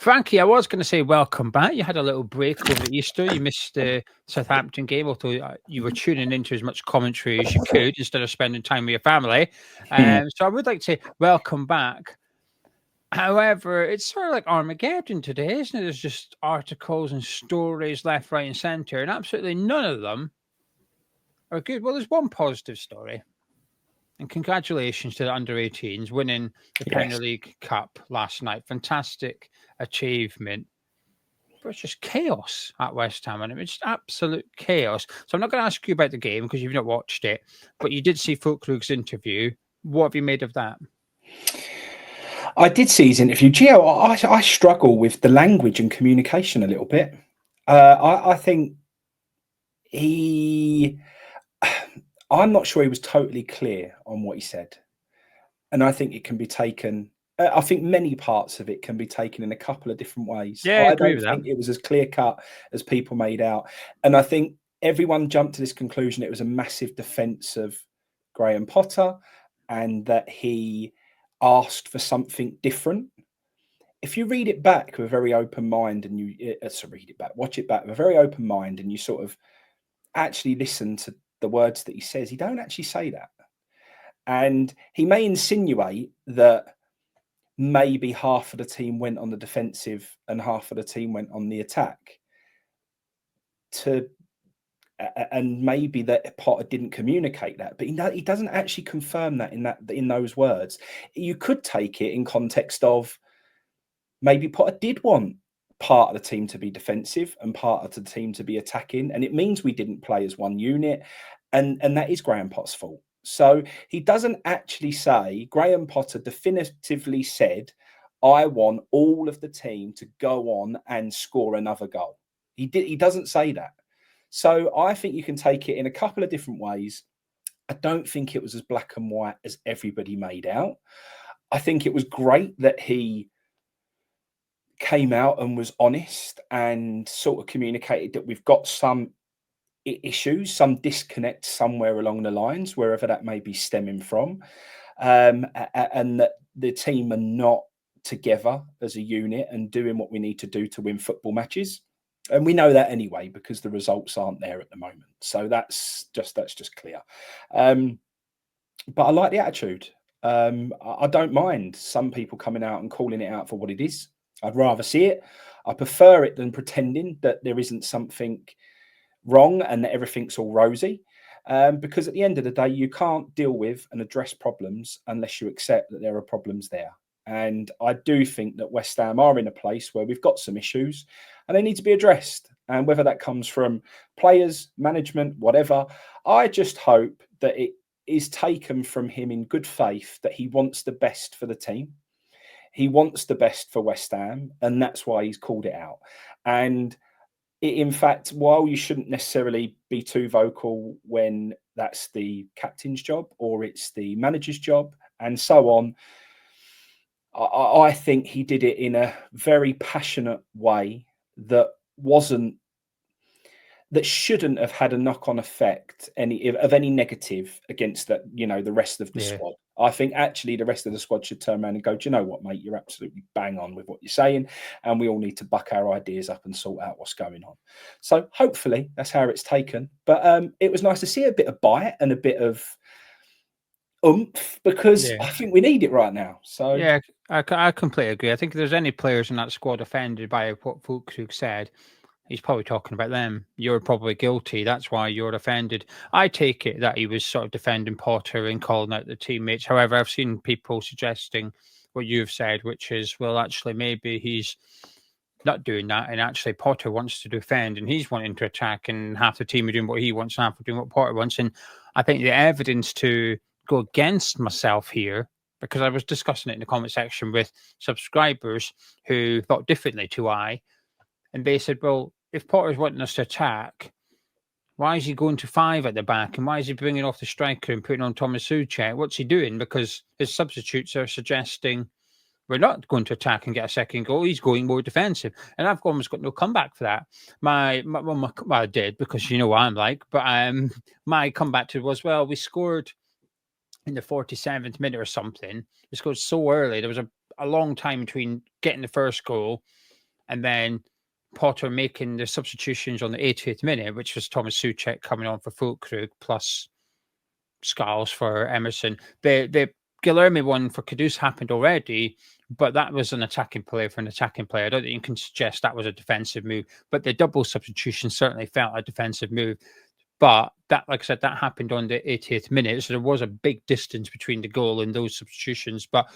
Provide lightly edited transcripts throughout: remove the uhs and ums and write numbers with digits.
Frankie, I was going to say welcome back. You had a little break over Easter. You missed the Southampton game, although you were tuning into as much commentary as you could instead of spending time with your family. So I would like to say welcome back. However, it's sort of like Armageddon today, isn't it? There's just articles and stories left, right, and centre, and absolutely none of them are good. Well, there's one positive story. And congratulations to the under-18s winning the Premier League Cup last night. Fantastic achievement. But it's just chaos at West Ham. And it's just absolute chaos. So I'm not going to ask you about the game because you've not watched it. But you did see Füllkrug's interview. What have you made of that? I did see his interview. Geo, I struggle with the language and communication a little bit. I think I'm not sure he was totally clear on what he said. And I think it can be taken, I think many parts of it can be taken in a couple of different ways. Yeah, I agree with think it was as clear cut as people made out. And I think everyone jumped to this conclusion it was a massive defence of Graham Potter and that he asked for something different. If you read it back with a very open mind and watch it back with a very open mind and you sort of actually listen to the words that he says, he don't actually say that. And he may insinuate that maybe half of the team went on the defensive and half of the team went on the attack. And maybe that Potter didn't communicate that, but he doesn't actually confirm that in those words. You could take it in context of maybe Potter did want part of the team to be defensive and part of the team to be attacking, and it means we didn't play as one unit, and that is Graham Potter's fault. So he doesn't actually say, Graham Potter definitively said, I want all of the team to go on and score another goal. He doesn't say that. So I think you can take it in a couple of different ways. I don't think it was as black and white as everybody made out. I think it was great that he came out and was honest and sort of communicated that we've got some issues, some disconnect somewhere along the lines, wherever that may be stemming from, and that the team are not together as a unit and doing what we need to do to win football matches. And we know that anyway, because the results aren't there at the moment. So that's just clear. But I like the attitude. I don't mind some people coming out and calling it out for what it is. I'd rather see it. I prefer it than pretending that there isn't something wrong and that everything's all rosy. Because at the end of the day, you can't deal with and address problems unless you accept that there are problems there. And I do think that West Ham are in a place where we've got some issues and they need to be addressed. And whether that comes from players, management, whatever, I just hope that it is taken from him in good faith that he wants the best for the team. He wants the best for West Ham, and that's why he's called it out. And in fact, while you shouldn't necessarily be too vocal when that's the captain's job or it's the manager's job and so on, I think he did it in a very passionate way that shouldn't have had a knock-on effect of any negative against that, the rest of the squad. I think actually the rest of the squad should turn around and go, do you know what, mate? You're absolutely bang on with what you're saying, and we all need to buck our ideas up and sort out what's going on. So hopefully that's how it's taken. But it was nice to see a bit of bite and a bit of oomph, because I think we need it right now. So yeah, I completely agree. I think if there's any players in that squad offended by what Füllkrug said, he's probably talking about them. You're probably guilty. That's why you're offended. I take it that he was sort of defending Potter and calling out the teammates. However, I've seen people suggesting what you've said, which is, well, actually, maybe he's not doing that. And actually, Potter wants to defend and he's wanting to attack, and half the team are doing what he wants and half are doing what Potter wants. And I think the evidence to go against myself here, because I was discussing it in the comment section with subscribers who thought differently to I, and they said, well, if Potter's wanting us to attack, why is he going to 5 at the back? And why is he bringing off the striker and putting on Thomas Soucek? What's he doing? Because his substitutes are suggesting we're not going to attack and get a second goal. He's going more defensive. And I've almost got no comeback for that. Well, I did, because you know what I'm like. But my comeback to it was, well, we scored in the 47th minute or something. We scored so early. There was a long time between getting the first goal and then Potter making the substitutions on the 80th minute, which was Thomas Soucek coming on for Füllkrug plus Skulls for Emerson. The Guilherme one for Kudus happened already, but that was an attacking player for an attacking player. I don't think you can suggest that was a defensive move, but the double substitution certainly felt a defensive move. But that, like I said, that happened on the 80th minute. So there was a big distance between the goal and those substitutions. But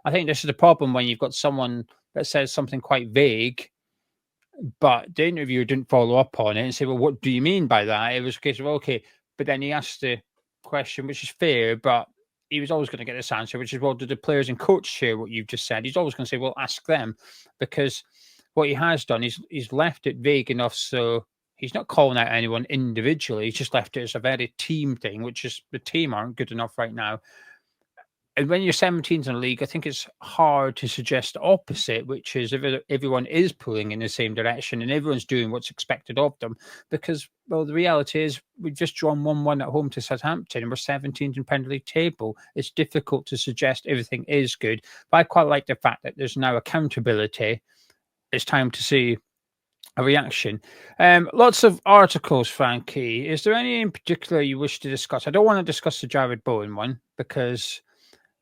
I think this is the problem when you've got someone that says something quite vague, but the interviewer didn't follow up on it and say, well, what do you mean by that? It was a case of, okay, but then he asked the question, which is fair, but he was always going to get this answer, which is, well, do the players and coach share what you've just said? He's always going to say, well, ask them, because what he has done is he's left it vague enough so he's not calling out anyone individually. He's just left it as a very team thing, which is the team aren't good enough right now. And when you're 17th in the league, I think it's hard to suggest the opposite, which is if everyone is pulling in the same direction and everyone's doing what's expected of them. Because, well, the reality is we've just drawn 1-1 at home to Southampton and we're 17th in Premier League table. It's difficult to suggest everything is good. But I quite like the fact that there's now accountability. It's time to see a reaction. Lots of articles, Frankie. Is there any in particular you wish to discuss? I don't want to discuss the Jarrod Bowen one because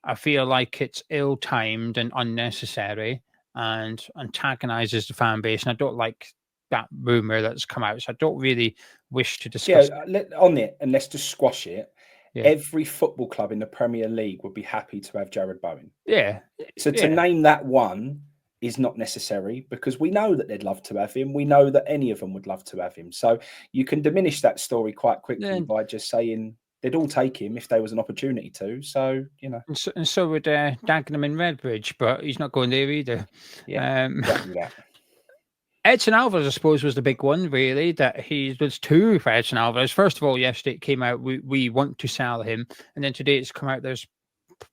I feel like it's ill-timed and unnecessary and antagonizes the fan base. And I don't like that rumor that's come out. So I don't really wish to discuss on it, and let's just squash it. Yeah. Every football club in the Premier League would be happy to have Jarrod Bowen. Yeah. So to name that one is not necessary because we know that they'd love to have him. We know that any of them would love to have him. So you can diminish that story quite quickly by just saying they'd all take him if there was an opportunity to. So, you know. And so would Dagenham and Redbridge, but he's not going there either. Yeah, exactly that. Edson Alvarez, I suppose, was the big one, really, that there's two for Edson Alvarez. First of all, yesterday it came out, we want to sell him. And then today it's come out, there's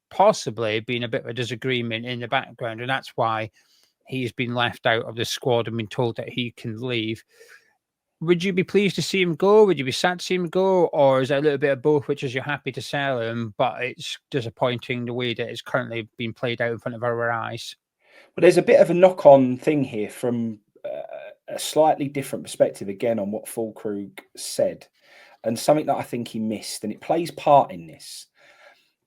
possibly been a bit of a disagreement in the background. And that's why he's been left out of the squad and been told that he can leave. Would you be pleased to see him go? Would you be sad to see him go? Or is it a little bit of both, which is you're happy to sell him, but it's disappointing the way that it's currently being played out in front of our eyes? Well, there's a bit of a knock-on thing here from a slightly different perspective, again, on what Füllkrug said, and something that I think he missed, and it plays part in this.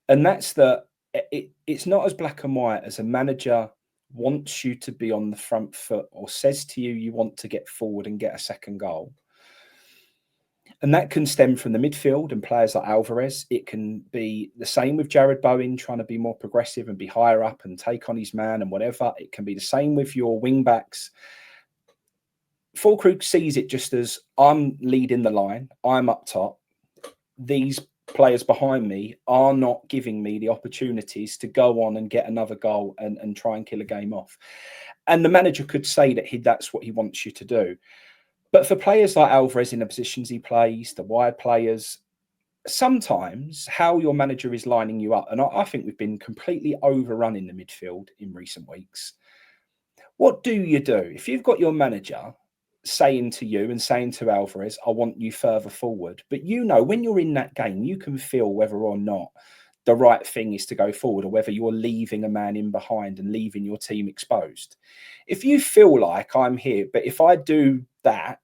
And that's that it's not as black and white as a manager wants you to be on the front foot or says to you, you want to get forward and get a second goal. And that can stem from the midfield and players like Alvarez. It can be the same with Jarrod Bowen trying to be more progressive and be higher up and take on his man and whatever. It can be the same with your wing backs. Füllkrug sees it just as I'm leading the line. I'm up top. These players behind me are not giving me the opportunities to go on and get another goal and try and kill a game off. And the manager could say that that's what he wants you to do. But for players like Alvarez in the positions he plays, the wide players, sometimes how your manager is lining you up, and I think we've been completely overrun in the midfield in recent weeks. What do you do? If you've got your manager saying to you and saying to Alvarez, I want you further forward. But you know, when you're in that game, you can feel whether or not the right thing is to go forward or whether you're leaving a man in behind and leaving your team exposed. If you feel like I'm here, but if I do that,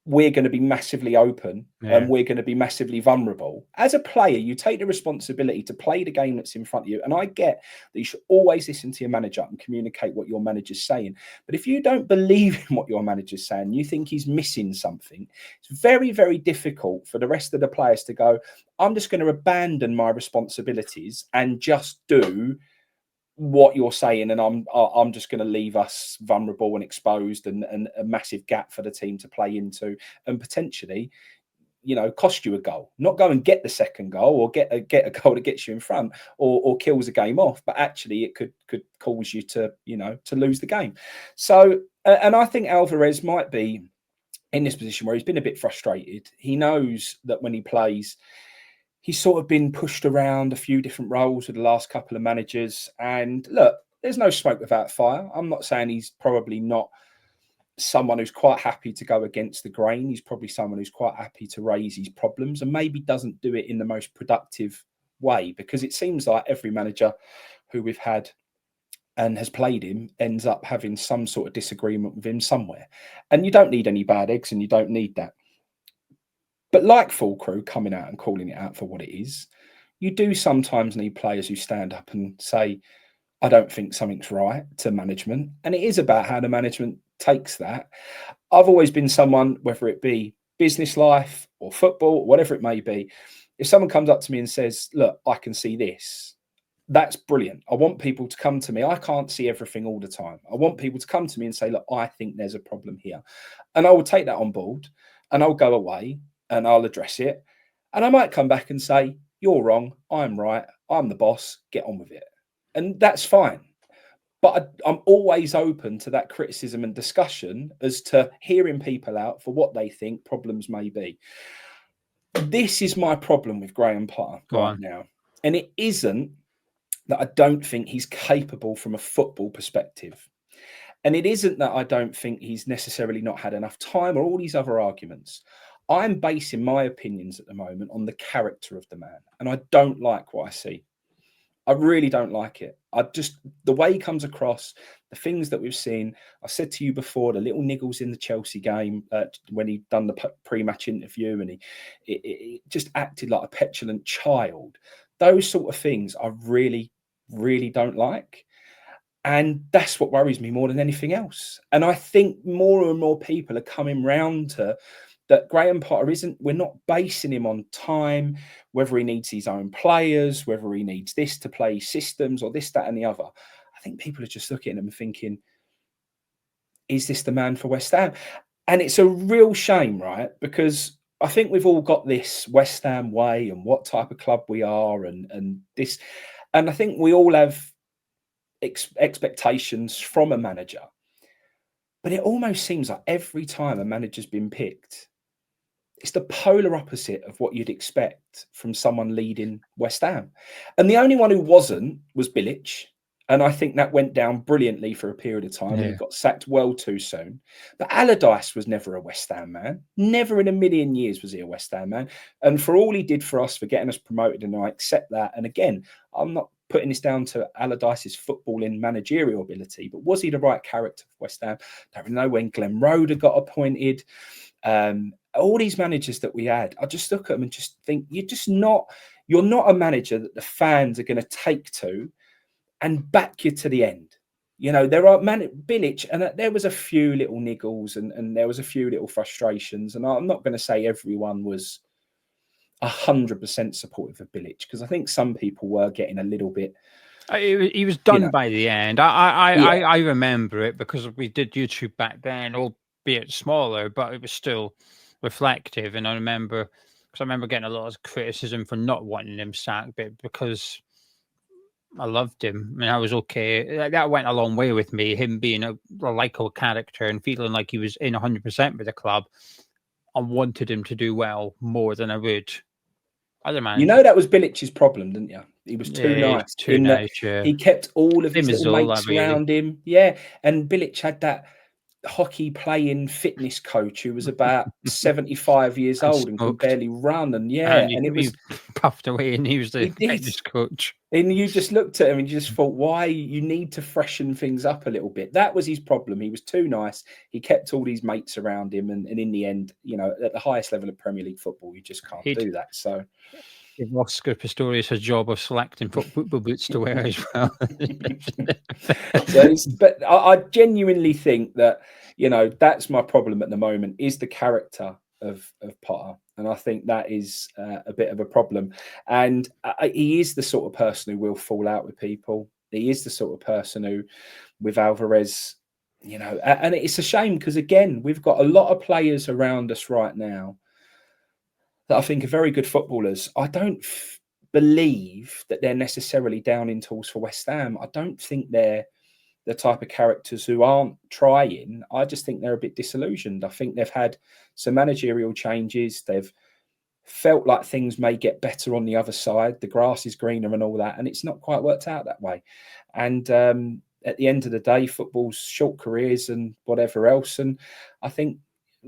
we're going to be massively open and we're going to be massively vulnerable. As a player, you take the responsibility to play the game that's in front of you. And I get that you should always listen to your manager and communicate what your manager's saying. But if you don't believe in what your manager's saying, you think he's missing something, it's very, very difficult for the rest of the players to go, I'm just going to abandon my responsibilities and just do what you're saying, and I'm just going to leave us vulnerable and exposed and a massive gap for the team to play into and potentially, you know, cost you a goal. Not go and get the second goal or get a goal that gets you in front or kills a game off, but actually it could cause you to, you know, to lose the game. So, and I think Alvarez might be in this position where he's been a bit frustrated. He knows that when he plays, he's sort of been pushed around a few different roles with the last couple of managers. And look, there's no smoke without fire. I'm not saying he's probably not someone who's quite happy to go against the grain. He's probably someone who's quite happy to raise his problems and maybe doesn't do it in the most productive way, because it seems like every manager who we've had and has played him ends up having some sort of disagreement with him somewhere. And you don't need any bad eggs, and you don't need that. But like Füllkrug coming out and calling it out for what it is, you do sometimes need players who stand up and say, I don't think something's right to management. And it is about how the management takes that. I've always been someone, whether it be business life or football, whatever it may be, if someone comes up to me and says, look, I can see this, that's brilliant. I want people to come to me. I can't see everything all the time. I want people to come to me and say, look, I think there's a problem here. And I will take that on board and I'll go away and I'll address it. And I might come back and say, you're wrong. I'm right. I'm the boss. Get on with it. And that's fine. But I'm always open to that criticism and discussion as to hearing people out for what they think problems may be. This is my problem with Graham Potter right now. And it isn't that I don't think he's capable from a football perspective. And it isn't that I don't think he's necessarily not had enough time or all these other arguments. I'm basing my opinions at the moment on the character of the man. And I don't like what I see. I really don't like it. The way he comes across, the things that we've seen. I said to you before, the little niggles in the Chelsea game when he'd done the pre-match interview and he just acted like a petulant child. Those sort of things I really, really don't like. And that's what worries me more than anything else. And I think more and more people are coming round to that Graham Potter we're not basing him on time, whether he needs his own players, whether he needs this to play systems or this, that, and the other. I think people are just looking at him and thinking, is this the man for West Ham? And it's a real shame, right? Because I think we've all got this West Ham way and what type of club we are and this. And I think we all have expectations from a manager. But it almost seems like every time a manager's been picked, it's the polar opposite of what you'd expect from someone leading West Ham. And the only one who wasn't was Bilic. And I think that went down brilliantly for a period of time. Yeah. And he got sacked well too soon. But Allardyce was never a West Ham man. Never in a million years was he a West Ham man. And for all he did for us, for getting us promoted, and I accept that. And again, I'm not putting this down to Allardyce's footballing managerial ability, but was he the right character for West Ham? I don't know when Glenn Roeder got appointed. All these managers that we had, I just look at them and just think, you're not a manager that the fans are going to take to and back you to the end. You know, there are Bilic, and there was a few little niggles and there was a few little frustrations. And I'm not going to say everyone was 100% supportive of Bilic, because I think some people were getting a little bit. He was done by the end. I remember it because we did YouTube back then, albeit smaller, but it was still reflective. And I remember getting a lot of criticism for not wanting him sacked, but because I loved him. I mean, I was okay. That went a long way with me, him being a likable character and feeling like he was in 100% with the club. I wanted him to do well more than I would other managers. You know, that was Bilic's problem, didn't you? He was too nice. Too nice, yeah. He kept all of his little mates around him. Yeah. And Bilic had that hockey playing fitness coach who was about 75 years old and could barely run. And and it was puffed away, and he was the fitness coach. And you just looked at him and you just thought, why? You need to freshen things up a little bit. That was his problem. He was too nice. He kept all these mates around him. And in the end, you know, at the highest level of Premier League football, you just can't do that. So give Oscar Pistorius his job of selecting football boots to wear as well. But I genuinely think that, you know, that's my problem at the moment, is the character of Potter. And I think that is a bit of a problem. And he is the sort of person who will fall out with people. He is the sort of person who, with Alvarez, you know, and it's a shame because, again, we've got a lot of players around us right now that I think are very good footballers. I don't believe that they're necessarily down in tools for West Ham. I don't think they're the type of characters who aren't trying. I just think they're a bit disillusioned. I think they've had some managerial changes. They've felt like things may get better on the other side. The grass is greener and all that. And it's not quite worked out that way. And at the end of the day, football's short careers and whatever else. And I think,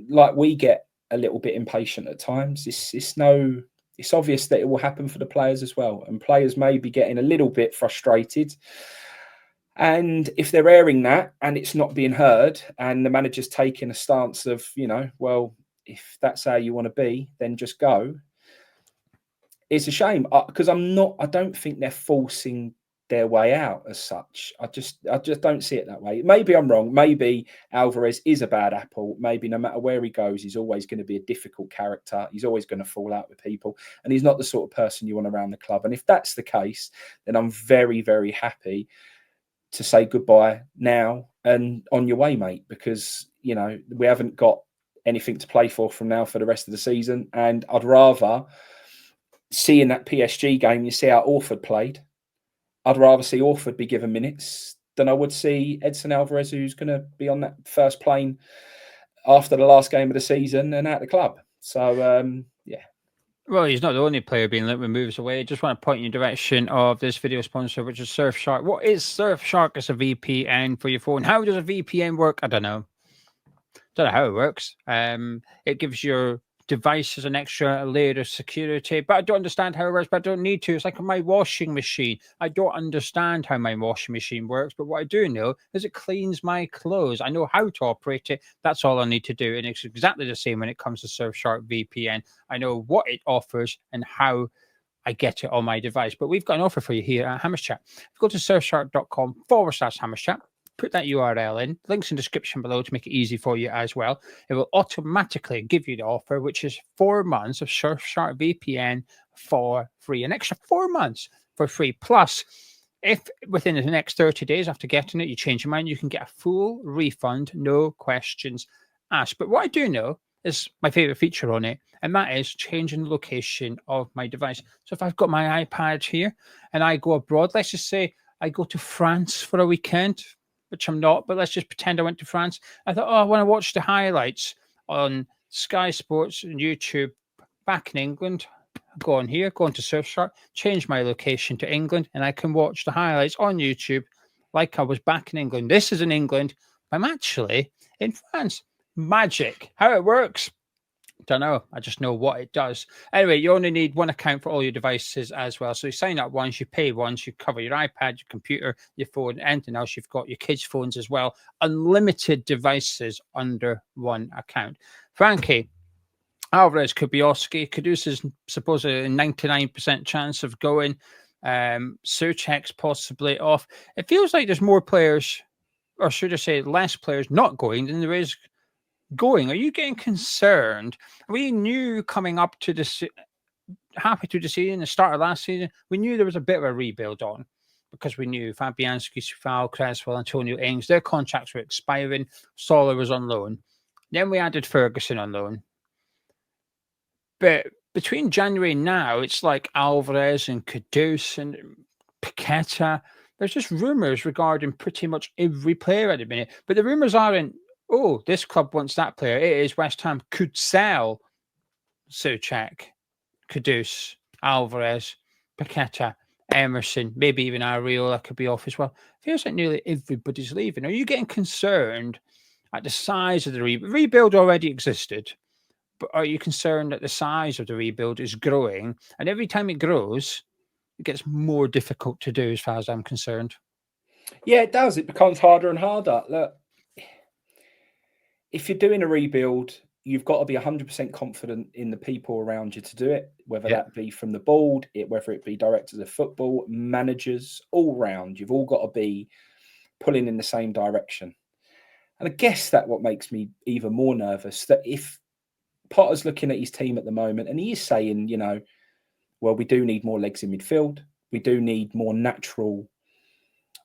like, we get a little bit impatient at times. It's obvious that it will happen for the players as well. And players may be getting a little bit frustrated. And if they're airing that and it's not being heard, and the manager's taking a stance of, well, if that's how you want to be, then just go. It's a shame because I don't think they're forcing their way out as such. I just don't see it that way. Maybe I'm wrong. Maybe Alvarez is a bad apple. Maybe no matter where he goes, he's always going to be a difficult character. He's always going to fall out with people, and he's not the sort of person you want around the club. And if that's the case, then I'm very, very happy to say goodbye now and on your way, mate, because, we haven't got anything to play for from now for the rest of the season. And I'd rather see in that PSG game, you see how Orford played. I'd rather see Orford be given minutes than I would see Edson Alvarez, who's going to be on that first plane after the last game of the season and out the club. So, yeah. Well, he's not the only player being linked with moves away. Just want to point you in the direction of this video sponsor, which is Surfshark. What is Surfshark? It's a VPN for your phone. How does a VPN work? I don't know. Don't know how it works. It gives your devices an extra layer of security, but I don't understand how it works, but I don't need to. It's like my washing machine. I don't understand how my washing machine works, but what I do know is it cleans my clothes. I know how to operate it. That's all I need to do. And it's exactly the same when it comes to Surfshark VPN. I know what it offers and how I get it on my device. But we've got an offer for you here at Hammers Chat. If you go to surfshark.com/Hammers Chat, put that URL in, links in the description below to make it easy for you as well. It will automatically give you the offer, which is 4 months of Surfshark VPN for free, an extra 4 months for free. Plus, if within the next 30 days after getting it, you change your mind, you can get a full refund, no questions asked. But what I do know is my favorite feature on it, and that is changing the location of my device. So if I've got my iPad here and I go abroad, let's just say I go to France for a weekend, which I'm not, but let's just pretend I went to France. I thought, I want to watch the highlights on Sky Sports and YouTube back in England. Go on here, go on to Surfshark, change my location to England, and I can watch the highlights on YouTube like I was back in England. This is in England. I'm actually in France. Magic. How it works, don't know. I just know what it does. Anyway, you only need one account for all your devices as well. So you sign up once, you pay once, you cover your iPad, your computer, your phone, anything else. You've got your kids' phones as well. Unlimited devices under one account. Frankie, Alvarez, Kubioski, Kudus is supposedly a 99% chance of going. Soucek's possibly off. It feels like there's more players, or should I say less players not going than there is going. Are you getting concerned? We knew coming up to this, happy to the season, the start of last season, we knew there was a bit of a rebuild on because we knew Fabianski, Sufal, Creswell, Antonio Ings, their contracts were expiring. Sola was on loan. Then we added Ferguson on loan. But between January and now, it's like Alvarez and Kudus and Paqueta. There's just rumours regarding pretty much every player at the minute. But the rumours aren't, this club wants that player. It is West Ham could sell Soucek, Kudus, Alvarez, Paqueta, Emerson, maybe even Areola could be off as well. Feels like nearly everybody's leaving. Are you getting concerned at the size of the rebuild? Rebuild already existed, but are you concerned that the size of the rebuild is growing? And every time it grows, it gets more difficult to do as far as I'm concerned. Yeah, it does. It becomes harder and harder. Look, if you're doing a rebuild, you've got to be 100% confident in the people around you to do it, whether that be from the board, whether it be directors of football, managers, all round. You've all got to be pulling in the same direction. And I guess that's what makes me even more nervous, that if Potter's looking at his team at the moment and he is saying, well, we do need more legs in midfield. We do need more natural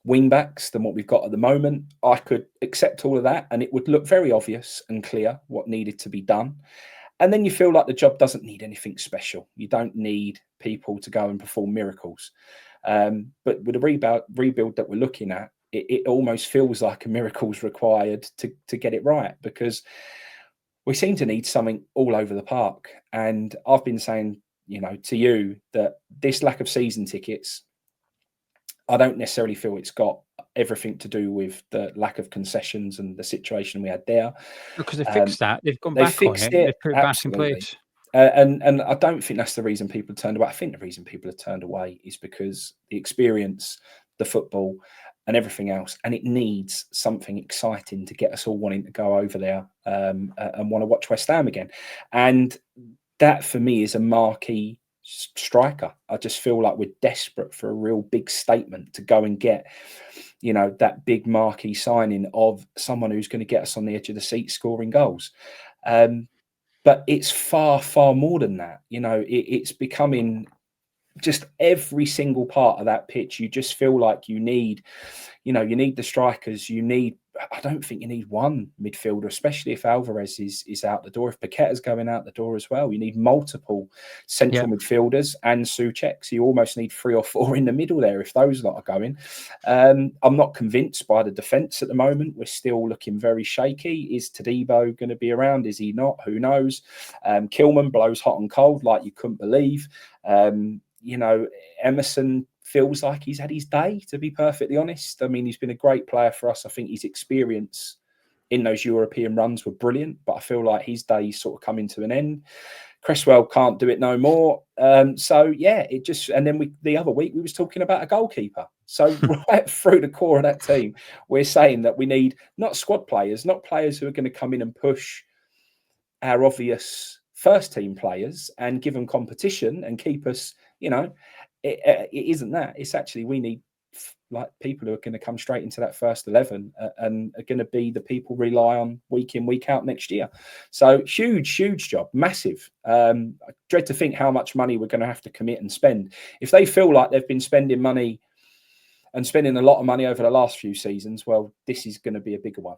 wing backs than what we've got at the moment. I could accept all of that and it would look very obvious and clear what needed to be done. And then you feel like the job doesn't need anything special. You don't need people to go and perform miracles. But with the rebuild that we're looking at, it almost feels like a miracle's required to get it right, because we seem to need something all over the park. And I've been saying, to you that this lack of season tickets, I don't necessarily feel it's got everything to do with the lack of concessions and the situation we had there. Because they fixed that. They've gone back on it. They've put it back in place. And I don't think that's the reason people turned away. I think the reason people have turned away is because the experience, the football, and everything else. And it needs something exciting to get us all wanting to go over there and want to watch West Ham again. And that for me is a marquee striker. I just feel like we're desperate for a real big statement to go and get, you know, that big marquee signing of someone who's going to get us on the edge of the seat scoring goals. But it's far, far more than that. You know, it's becoming just every single part of that pitch. You just feel like you need, you know, you need the strikers. I don't think you need one midfielder, especially if Alvarez is out the door. If Paqueta's going out the door as well, you need multiple central midfielders and Soucek. So you almost need 3 or 4 in the middle there if those lot are going. I'm not convinced by the defence at the moment. We're still looking very shaky. Is Todibo going to be around? Is he not? Who knows? Kilman blows hot and cold like you couldn't believe. You know, Emerson feels like he's had his day, to be perfectly honest. I mean, he's been a great player for us. I think his experience in those European runs were brilliant, but I feel like his day's sort of coming to an end. Cresswell can't do it no more. So, yeah, it just... And then the other week, we was talking about a goalkeeper. So right through the core of that team, we're saying that we need not squad players, not players who are going to come in and push our obvious first-team players and give them competition and keep us... You know, it isn't that. It's actually we need like people who are going to come straight into that first 11 and are going to be the people rely on week in, week out next year. So huge job, massive. I dread to think how much money we're going to have to commit and spend. If they feel like they've been spending money and spending a lot of money over the last few seasons, well, this is going to be a bigger one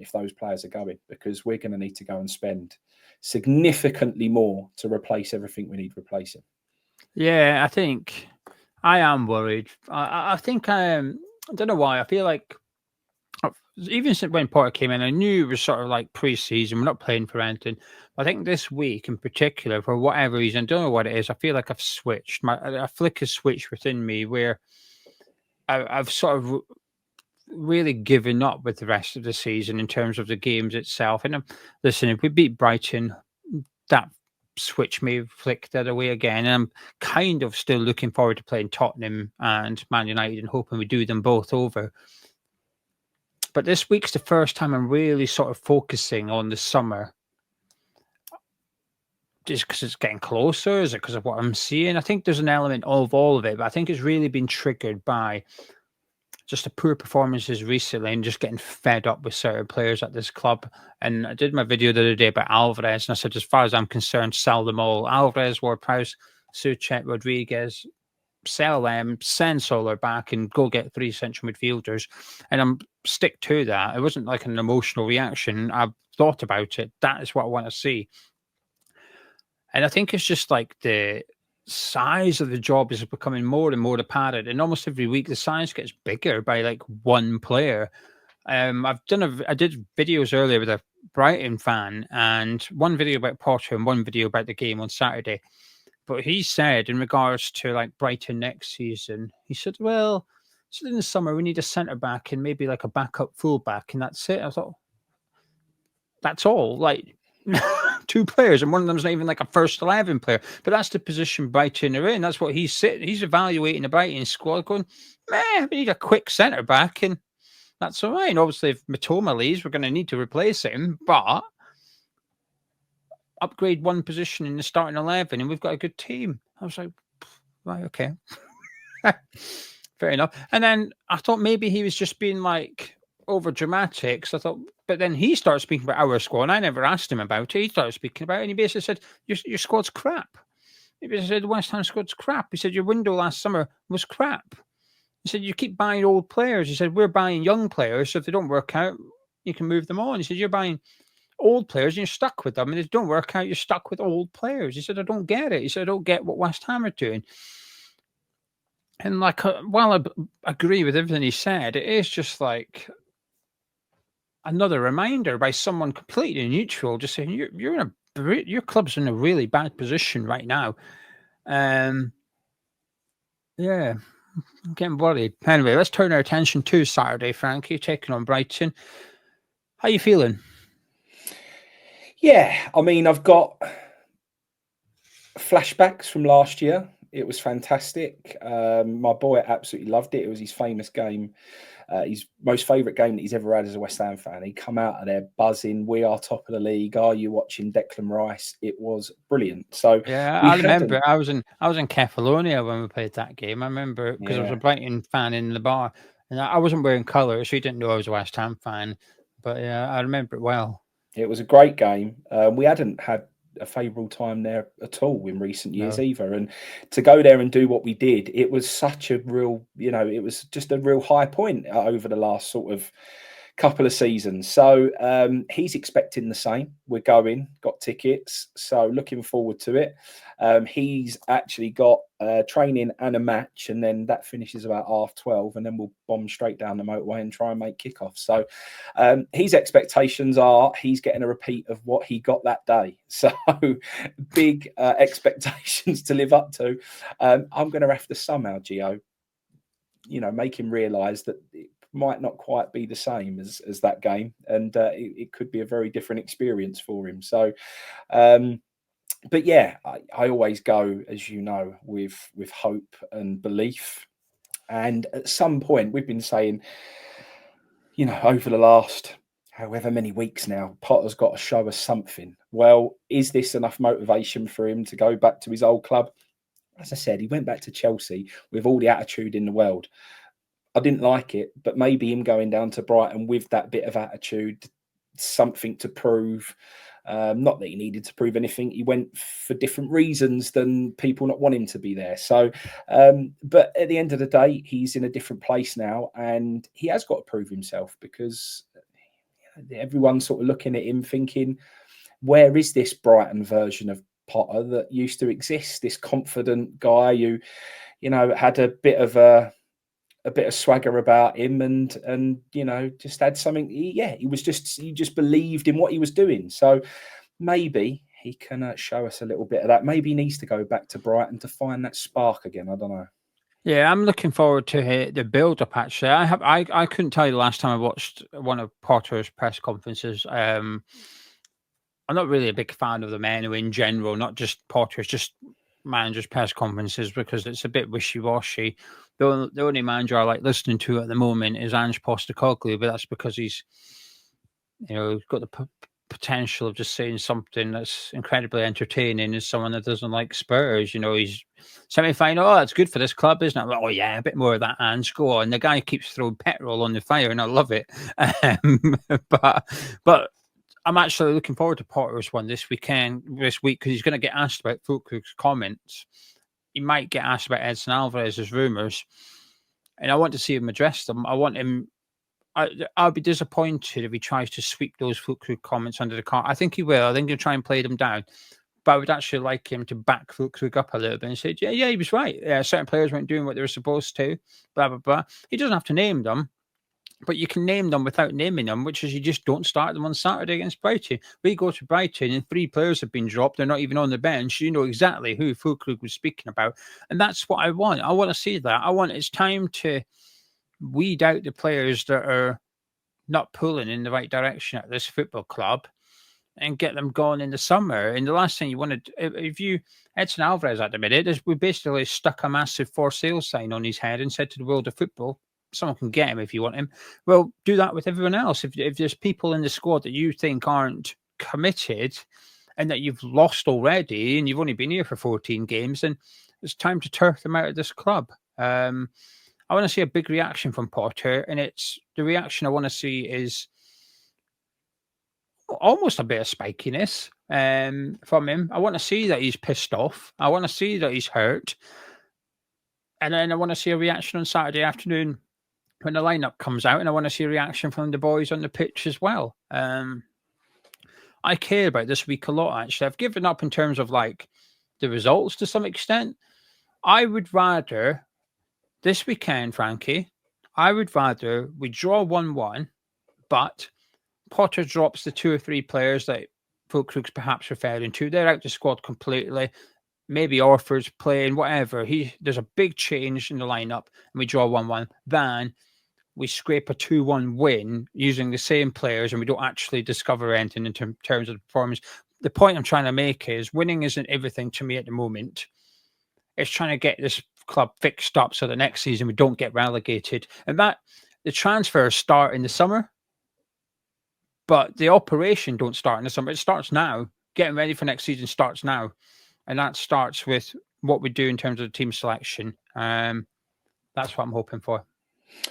if those players are going, because we're going to need to go and spend significantly more to replace everything we need replacing. Yeah, I think I am worried. I think I don't know why. I feel like even since when Potter came in, I knew it was sort of like pre-season. We're not playing for anything. I think this week in particular, for whatever reason, I don't know what it is. I feel like I've switched. A flick has switched within me where I've sort of really given up with the rest of the season in terms of the games itself. And listen, if we beat Brighton, that switch may flick the other way again. And I'm kind of still looking forward to playing Tottenham and Man United and hoping we do them both over. But this week's the first time I'm really sort of focusing on the summer. Just because it's getting closer? Is it because of what I'm seeing? I think there's an element of all of it, but I think it's really been triggered by just the poor performances recently and just getting fed up with certain players at this club. And I did my video the other day about Alvarez, and I said, as far as I'm concerned, sell them all. Alvarez, Ward-Prowse, Soucek, Rodriguez, sell them, send Solar back, and go get 3 central midfielders. And I'm stick to that. It wasn't like an emotional reaction. I've thought about it. That is what I want to see. And I think it's just like the size of the job is becoming more and more apparent, and almost every week the size gets bigger by like one player. I did videos earlier with a Brighton fan, and one video about Potter and one video about the game on Saturday. But he said in regards to like Brighton next season, he said, well, so in the summer we need a centre back and maybe like a backup full back, and that's it. I thought, that's all. Like 2 players, and one of them's not even like a first 11 player. But that's the position Brighton are in. That's what he's evaluating the Brighton squad, going, we need a quick centre back, and that's all right. And obviously, if Matoma leaves, we're going to need to replace him, but upgrade one position in the starting 11, and we've got a good team. I was like, right, okay, fair enough. And then I thought maybe he was just being like over dramatic. So I thought, but then he started speaking about our squad, and I never asked him about it. He started speaking about it, and he basically said, your squad's crap. He basically said, the West Ham squad's crap. He said, your window last summer was crap. He said, you keep buying old players. He said, we're buying young players, so if they don't work out, you can move them on. He said, you're buying old players and you're stuck with them, and if they don't work out, you're stuck with old players. He said, I don't get it. He said, I don't get what West Ham are doing. And like, while I agree with everything he said, it is just like another reminder by someone completely neutral, just saying your club's in a really bad position right now. Yeah, I'm getting worried. Anyway, let's turn our attention to Saturday, Frankie, taking on Brighton. How you feeling? Yeah, I mean, I've got flashbacks from last year. It was fantastic. My boy absolutely loved it. It was his famous game his most favourite game that he's ever had as a West Ham fan. He come out of there buzzing. We are top of the league. Are you watching Declan Rice? It was brilliant. So Yeah, we I remember hadn't. I was in Catalonia when we played that game. I remember because I was Yeah. a Brighton fan in the bar, and I wasn't wearing colours, so he didn't know I was a West Ham fan. But yeah, I remember it well. It was a great game. We hadn't had a favourable time there at all in recent years No. either. And to go there and do what we did, it was such a real, it was just a real high point over the last sort of couple of seasons. So he's expecting the same. We're going, got tickets, so looking forward to it. He's actually got training and a match, and then that finishes about 12:30, and then we'll bomb straight down the motorway and try and make kickoff. So his expectations are he's getting a repeat of what he got that day. So big expectations to live up to. I'm going to have to somehow, Geo, make him realise that it might not quite be the same as that game, and it could be a very different experience for him. So but yeah, I always go, as you know, with hope and belief. And at some point, we've been saying, over the last however many weeks now, Potter's got to show us something. Well, is this enough motivation for him to go back to his old club? As I said, he went back to Chelsea with all the attitude in the world. I didn't like it, but maybe him going down to Brighton with that bit of attitude, something to prove. Not that he needed to prove anything. He went for different reasons than people not wanting to be there. So, but at the end of the day, he's in a different place now, and he has got to prove himself, because everyone's sort of looking at him thinking, where is this Brighton version of Potter that used to exist? This confident guy who, had a bit of swagger about him, and just had something. He just believed in what he was doing. So maybe he can show us a little bit of that. Maybe he needs to go back to Brighton to find that spark again. I don't know. Yeah, I'm looking forward to the build-up. Actually, I couldn't tell you the last time I watched one of Potter's press conferences. I'm not really a big fan of the menu in general, not just Potter's, just managers' press conferences, because it's a bit wishy-washy. The only manager I like listening to at the moment is Ange Postecoglou, but that's because he's got the potential of just saying something that's incredibly entertaining as someone that doesn't like Spurs. He's semi-final. Oh, that's good for this club, isn't it? Like, oh yeah, a bit more of that, Ange. Go on. The guy keeps throwing petrol on the fire, and I love it. But I'm actually looking forward to Potter's one this week, because he's going to get asked about Füllkrug's comments. He might get asked about Edson Alvarez's rumours, and I want to see him address them. I want him. I'll be disappointed if he tries to sweep those Füllkrug comments under the carpet. I think he will. I think he'll try and play them down. But I would actually like him to back Füllkrug up a little bit and say, yeah, he was right. Certain players weren't doing what they were supposed to, blah, blah, blah. He doesn't have to name them, but you can name them without naming them, which is you just don't start them on Saturday against Brighton. We go to Brighton and 3 players have been dropped. They're not even on the bench. You know exactly who Füllkrug was speaking about. And that's what I want. I want to see that. It's time to weed out the players that are not pulling in the right direction at this football club and get them going in the summer. And the last thing you want to, Edson Alvarez at the minute, we basically stuck a massive for sale sign on his head and said to the world of football, someone can get him if you want him. Well, do that with everyone else. If there's people in the squad that you think aren't committed and that you've lost already and you've only been here for 14 games, then it's time to turf them out of this club. I want to see a big reaction from Potter, and it's the reaction I want to see is almost a bit of spikiness from him. I want to see that he's pissed off. I want to see that he's hurt. And then I want to see a reaction on Saturday afternoon when the lineup comes out, and I want to see a reaction from the boys on the pitch as well. I care about this week a lot, actually. I've given up in terms of like the results to some extent. I would rather this weekend, Frankie, I would rather we draw 1-1, but Potter drops the 2 or 3 players that Füllkrug's perhaps referring to. They're out the squad completely. Maybe Orford's playing, whatever. There's a big change in the lineup, and we draw 1-1. Then we scrape a 2-1 win using the same players, and we don't actually discover anything in terms of the performance. The point I'm trying to make is winning isn't everything to me at the moment. It's trying to get this club fixed up so that next season we don't get relegated. And that the transfers start in the summer, but the operation don't start in the summer. It starts now. Getting ready for next season starts now. And that starts with what we do in terms of the team selection. That's what I'm hoping for.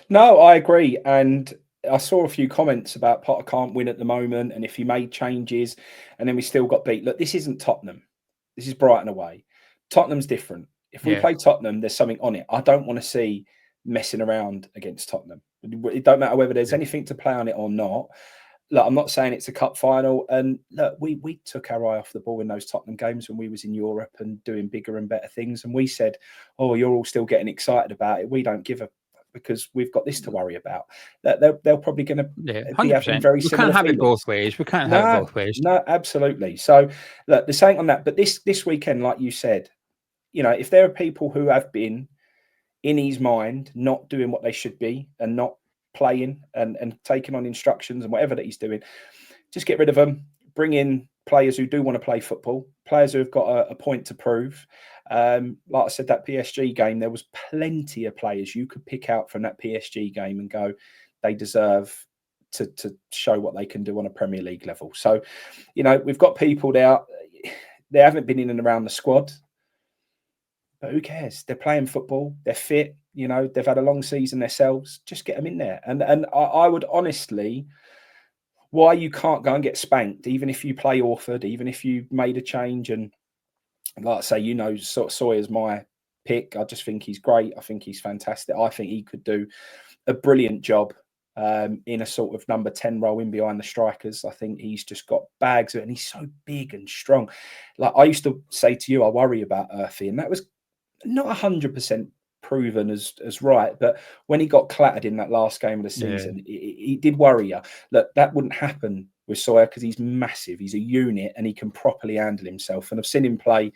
No, I agree. And I saw a few comments about Potter can't win at the moment, and if he made changes and then we still got beat. Look, this isn't Tottenham. This is Brighton away. Tottenham's different. If we play Tottenham, there's something on it. I don't want to see messing around against Tottenham. It don't matter whether there's anything to play on it or not. Look, I'm not saying it's a cup final. And look, we took our eye off the ball in those Tottenham games when we was in Europe and doing bigger and better things. And we said, oh, you're all still getting excited about it. We don't give a because we've got this to worry about. That they're probably going to be having very similar. We can't have it both ways. We can't have it both ways. No, absolutely. So look, the saying on that. But this weekend, like you said, if there are people who have been in his mind not doing what they should be and not playing and taking on instructions and whatever that he's doing, just get rid of them. Bring in players who do want to play football, players who have got a point to prove. Like I said, that PSG game, there was plenty of players you could pick out from that PSG game and go, they deserve to show what they can do on a Premier League level. So, we've got people there. They haven't been in and around the squad, but who cares? They're playing football. They're fit. They've had a long season themselves. Just get them in there. And I would honestly, why you can't go and get spanked, even if you play Orford, even if you made a change. And like I say, Sawyer's my pick. I just think he's great. I think he's fantastic. I think he could do a brilliant job in a sort of number 10 role in behind the strikers. I think he's just got bags of it, and he's so big and strong. Like I used to say to you, I worry about Earthy, and that was not 100% proven as right, but when he got clattered in that last game of the season, he did worry you. Look, that wouldn't happen with Sawyer because he's massive, he's a unit, and he can properly handle himself. And I've seen him play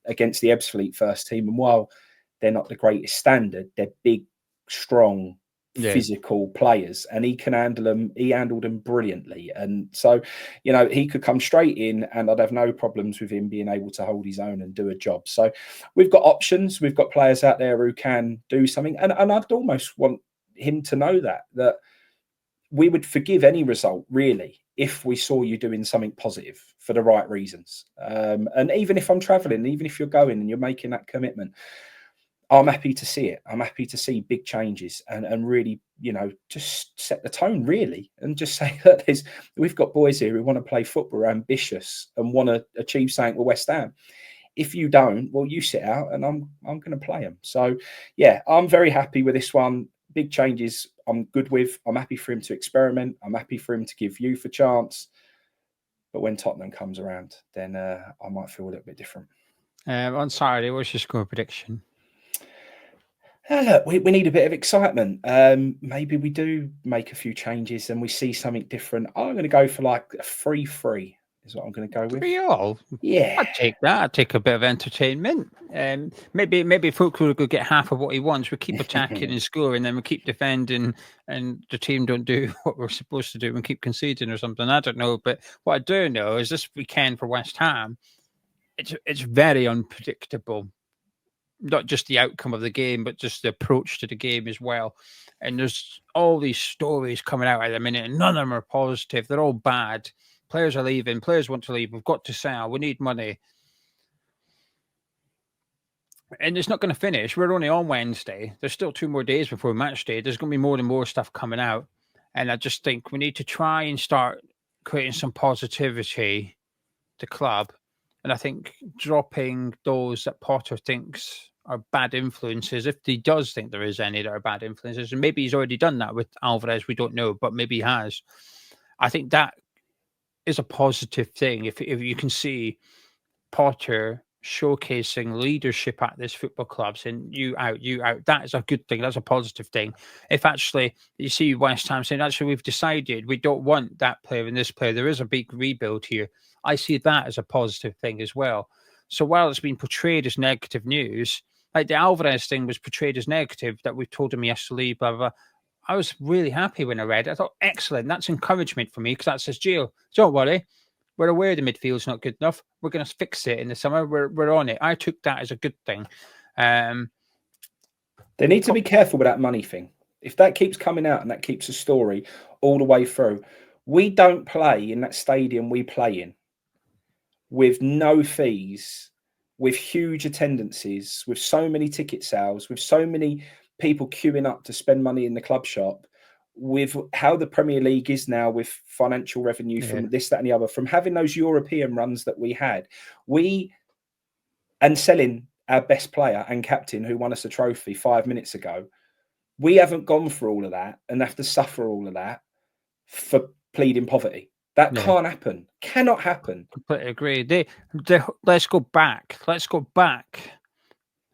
against the Ebbsfleet first team, and while they're not the greatest standard, they're big, strong, physical players, and he can handle them. He handled them brilliantly, and so he could come straight in, and I'd have no problems with him being able to hold his own and do a job. So we've got options. We've got players out there who can do something, and I'd almost want him to know that we would forgive any result really if we saw you doing something positive for the right reasons. And even if I'm traveling, even if you're going and you're making that commitment, I'm happy to see it. I'm happy to see big changes and really, just set the tone really, and just say that we've got boys here who want to play football, are ambitious and want to achieve something with West Ham. If you don't, well, you sit out and I'm going to play them. So yeah, I'm very happy with this one. Big changes I'm good with. I'm happy for him to experiment. I'm happy for him to give youth a chance. But when Tottenham comes around, then I might feel a little bit different. On Saturday, what's your score prediction? Look, we need a bit of excitement. Maybe we do make a few changes and we see something different. I'm going to go for like a 3-3 is what I'm going to go with. 3-3? Yeah. I'd take that. I'd take a bit of entertainment. Maybe Füllkrug will get half of what he wants. We keep attacking and scoring, then we keep defending, and the team don't do what we're supposed to do and keep conceding or something. I don't know. But what I do know is this weekend for West Ham, it's very unpredictable. Not just the outcome of the game, but just the approach to the game as well. And there's all these stories coming out at the minute, and none of them are positive. They're all bad. Players are leaving. Players want to leave. We've got to sell. We need money. And it's not going to finish. We're only on Wednesday. There's still 2 more days before match day. There's going to be more and more stuff coming out. And I just think we need to try and start creating some positivity to club. And I think dropping those that Potter thinks are bad influences, if he does think there is any that are bad influences, and maybe he's already done that with Alvarez, we don't know, but maybe he has. I think that is a positive thing. If you can see Potter showcasing leadership at this football club, saying you out, that is a good thing. That's a positive thing. If actually you see West Ham saying, actually, we've decided we don't want that player and this player, there is a big rebuild here. I see that as a positive thing as well. So while it's been portrayed as negative news, like the Alvarez thing was portrayed as negative, that we told him he has to leave, blah, blah, blah. I was really happy when I read it. I thought, excellent. That's encouragement for me, because that says, Geo, don't worry. We're aware the midfield's not good enough. We're going to fix it in the summer. We're on it. I took that as a good thing. They need to be careful with that money thing. If that keeps coming out and that keeps a story all the way through, we don't play in that stadium we play in with no fees, with huge attendances, with so many ticket sales, with so many people queuing up to spend money in the club shop, with how the Premier League is now, with financial revenue from this, that, and the other, from having those European runs that we had, and selling our best player and captain who won us a trophy 5 minutes ago, we haven't gone through all of that and have to suffer all of that for pleading poverty. That can't happen. Cannot happen. Completely agree. Let's go back. Let's go back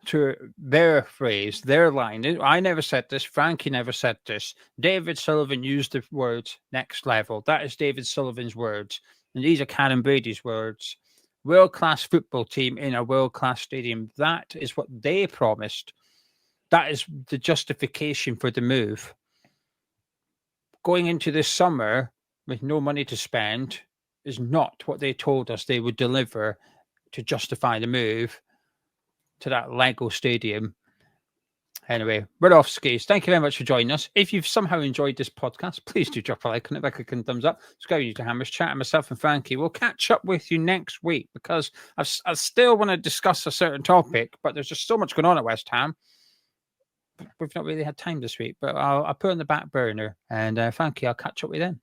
to their phrase, their line. I never said this. Frankie never said this. David Sullivan used the words next level. That is David Sullivan's words. And these are Karen Brady's words. World-class football team in a world-class stadium. That is what they promised. That is the justification for the move. Going into this summer with no money to spend is not what they told us they would deliver to justify the move to that Lego stadium. Anyway, we're off skis. Thank you very much for joining us. If you've somehow enjoyed this podcast, please do drop a like on it, like a thumbs up. Subscribe to Hammers Chat, and myself and Frankie will catch up with you next week, because I still want to discuss a certain topic, but there's just so much going on at West Ham. We've not really had time this week, but I'll put it on the back burner. And Frankie, I'll catch up with you then.